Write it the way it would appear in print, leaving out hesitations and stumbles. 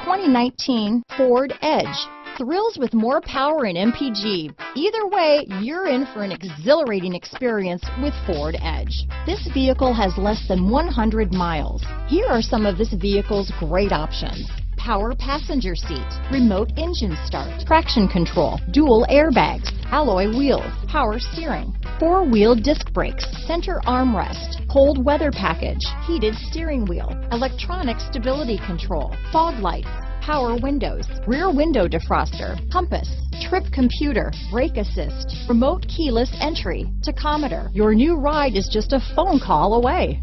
2019 Ford Edge. Thrills with more power and MPG. Either way, you're in for an exhilarating experience with Ford Edge. This vehicle has less than 100 miles. Here are some of this vehicle's great options: power passenger seat, remote engine start, traction control, dual airbags, alloy wheels, power steering, four-wheel disc brakes, center armrest, cold weather package, heated steering wheel, electronic stability control, fog lights, power windows, rear window defroster, compass, trip computer, brake assist, remote keyless entry, tachometer. Your new ride is just a phone call away.